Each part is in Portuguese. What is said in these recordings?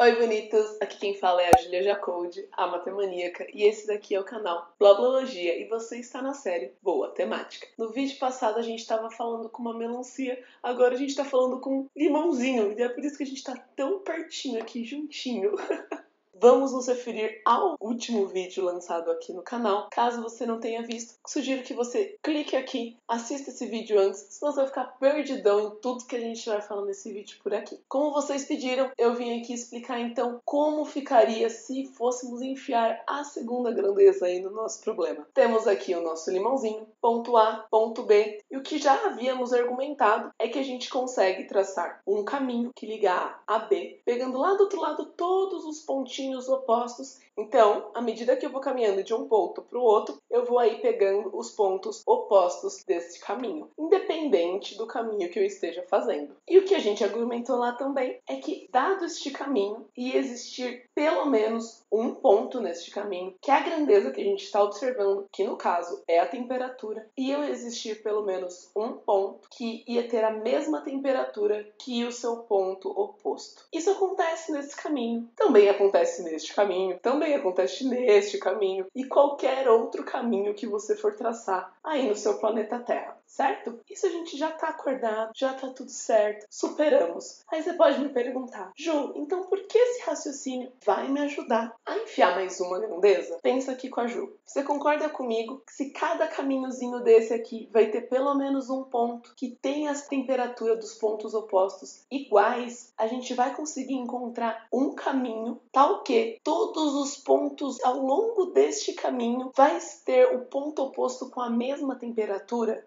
Oi bonitos, aqui quem fala é a Julia Jacoldi, a matemaníaca, e esse daqui é o canal Bloblologia e você está na série Boa Temática. No vídeo passado a gente estava falando com uma melancia, agora a gente está falando com um limãozinho, e é por isso que a gente está tão pertinho aqui, juntinho. Vamos nos referir ao último vídeo lançado aqui no canal. Caso você não tenha visto, sugiro que você clique aqui, assista esse vídeo antes, senão você vai ficar perdidão em tudo que a gente vai falar nesse vídeo por aqui. Como vocês pediram, eu vim aqui explicar então como ficaria se fôssemos enfiar a segunda grandeza aí no nosso problema. Temos aqui o nosso limãozinho, ponto A, ponto B, e o que já havíamos argumentado é que a gente consegue traçar um caminho que liga A a B, pegando lá do outro lado todos os pontinhos opostos. Então, à medida que eu vou caminhando de um ponto para o outro, eu vou aí pegando os pontos opostos desse caminho, independente do caminho que eu esteja fazendo. E o que a gente argumentou lá também é que, dado este caminho e existir pelo menos um ponto neste caminho, que é a grandeza que a gente está observando, que no caso é a temperatura, e eu existir pelo menos um ponto que ia ter a mesma temperatura que o seu ponto oposto. Isso acontece nesse caminho, também acontece neste caminho, também acontece neste caminho e qualquer outro caminho que você for traçar aí no seu planeta Terra, certo? Isso a gente já tá acordado, já tá tudo certo, superamos. Aí você pode me perguntar, Ju, então por que esse raciocínio vai me ajudar a enfiar mais uma grandeza? Pensa aqui com a Ju. Você concorda comigo que se cada caminhozinho desse aqui vai ter pelo menos um ponto que tem a temperatura dos pontos opostos iguais, a gente vai conseguir encontrar um caminho tal que todos os pontos ao longo deste caminho vai ter o ponto oposto com a mesma temperatura?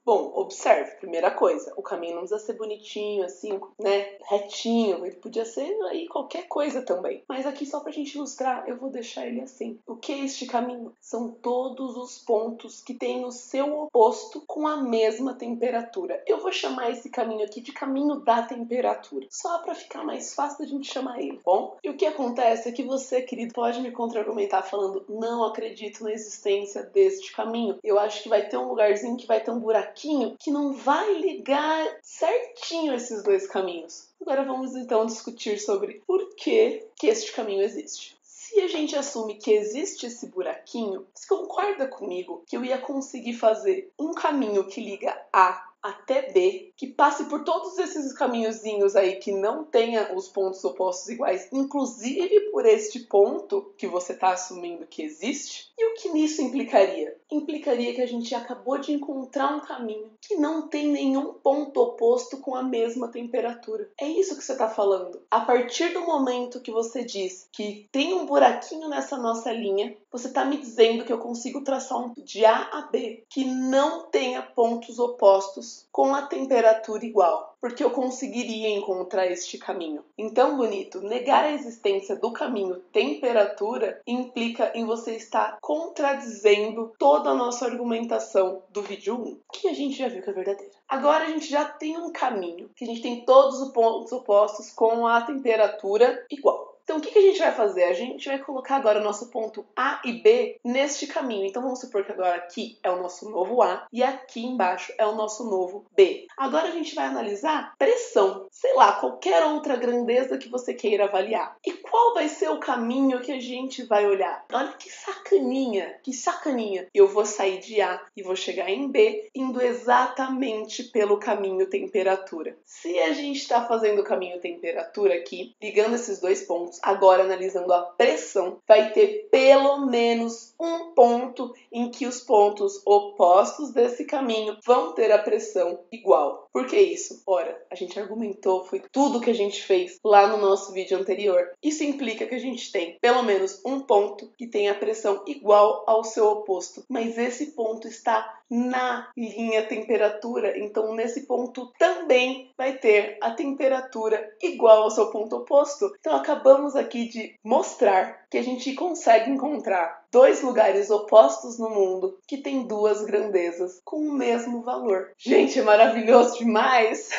Bom, observe, primeira coisa, o caminho não precisa ser bonitinho, assim, né, retinho, ele podia ser aí qualquer coisa também. Mas aqui só pra gente ilustrar, eu vou deixar ele assim. O que é este caminho? São todos os pontos que têm o seu oposto com a mesma temperatura. Eu vou chamar esse caminho aqui de caminho da temperatura, só pra ficar mais fácil da gente chamar ele, bom? E o que acontece é que você, querido, pode me contra-argumentar falando, não acredito na existência deste caminho. Eu acho que vai ter um lugarzinho que vai ter um buraquinho que não vai ligar certinho esses dois caminhos. Agora vamos então discutir sobre por que este caminho existe. Se a gente assume que existe esse buraquinho, você concorda comigo que eu ia conseguir fazer um caminho que liga A até B, que passe por todos esses caminhozinhos aí que não tenha os pontos opostos iguais, inclusive por este ponto que você está assumindo que existe? E o que nisso implicaria? Implicaria que a gente acabou de encontrar um caminho que não tem nenhum ponto oposto com a mesma temperatura. É isso que você está falando. A partir do momento que você diz que tem um buraquinho nessa nossa linha, você está me dizendo que eu consigo traçar um de A a B que não tenha pontos opostos com a temperatura igual, porque eu conseguiria encontrar este caminho. Então, bonito, negar a existência do caminho temperatura implica em você estar contradizendo toda a nossa argumentação do vídeo 1, que a gente já viu que é verdadeira. Agora a gente já tem um caminho, que a gente tem todos os pontos opostos com a temperatura igual. Então, o que a gente vai fazer? A gente vai colocar agora o nosso ponto A e B neste caminho. Então, vamos supor que agora aqui é o nosso novo A e aqui embaixo é o nosso novo B. Agora a gente vai analisar pressão. Sei lá, qualquer outra grandeza que você queira avaliar. E qual vai ser o caminho que a gente vai olhar? Olha que sacaninha, que sacaninha. Eu vou sair de A e vou chegar em B, indo exatamente pelo caminho temperatura. Se a gente está fazendo o caminho temperatura aqui, ligando esses dois pontos, agora analisando a pressão, vai ter pelo menos um ponto em que os pontos opostos desse caminho vão ter a pressão igual. Por que isso? Ora, a gente argumentou, foi tudo que a gente fez lá no nosso vídeo anterior. Isso implica que a gente tem pelo menos um ponto que tem a pressão igual ao seu oposto, mas esse ponto está na linha temperatura, então nesse ponto também vai ter a temperatura igual ao seu ponto oposto. Então acabamos aqui de mostrar que a gente consegue encontrar dois lugares opostos no mundo que tem duas grandezas com o mesmo valor. Gente, é maravilhoso demais!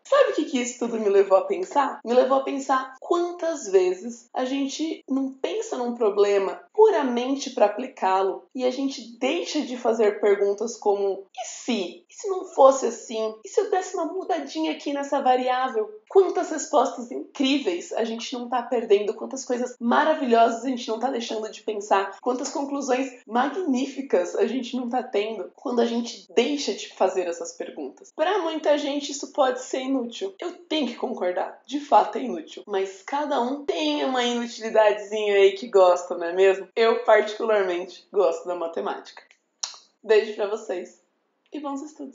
Sabe o que isso tudo me levou a pensar? Me levou a pensar quantas vezes a gente não pensa num problema puramente para aplicá-lo e a gente deixa de fazer perguntas como: e se? E se não fosse assim? E se eu desse uma mudadinha aqui nessa variável? Quantas respostas incríveis a gente não está perdendo, quantas coisas maravilhosas a gente não está deixando de pensar, quantas conclusões magníficas a gente não está tendo quando a gente deixa de fazer essas perguntas. Para muita gente isso pode ser inútil. Eu tenho que concordar, de fato é inútil. Mas cada um tem uma inutilidadezinha aí que gosta, não é mesmo? Eu particularmente gosto da matemática. Beijo para vocês e bons estudos!